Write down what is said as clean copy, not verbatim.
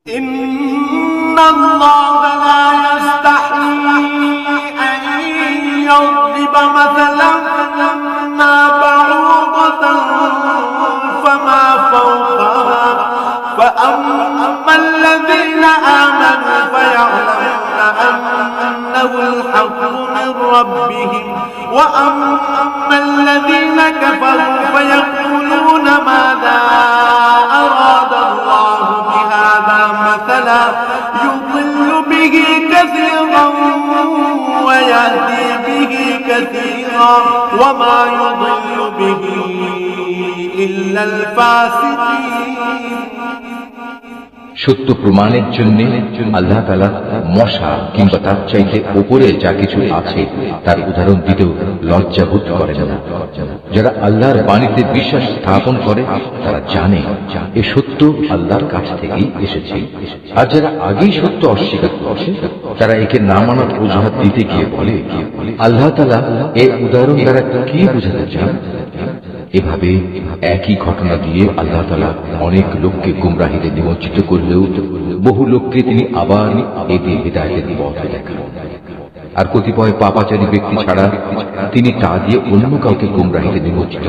إن الله لا يستحيي أن يضرب مثلا ما بعوضة فما فوقها فأما الذين آمنوا فيعلمون أنه الحق من ربهم وأما الذين كفروا فيقولون ماذا أراد الله بهذا مثلا يضل به كثيرا ويهدي به كثيرا وما يضل به إلا الفاسقين। সত্য প্রমাণের জন্য আল্লাহ তাআলা মশা কিংবা তার চাইতে উপরে যা কিছু আছে তার উদাহরণ দিতেও লজ্জাবোধ করেন না। যারা আল্লাহর বাণীতে বিশ্বাস স্থাপন করে তারা জানে এ সত্য আল্লাহর কাছ থেকেই এসেছে, আর যারা আগেই সত্য অস্বীকার করছে তারা একে না মানার অজুহাত দিতে গিয়ে বলে আল্লাহ তাআলা এই উদাহরণ দ্বারা কি বোঝাতে চান। এভাবে একই ঘটনা দিয়ে আল্লাহ তাআলা অনেক লোককে গুমরাহিতে নিমজ্জিত করলেও বহু লোককে তিনি আবার এদের হিদায়াতের পথ দেখান, আর কতিপয় পাপাচারী ব্যক্তি ছাড়া তিনি তা দিয়ে অন্য কাউকে গুমরাহিতে নিমজ্জিত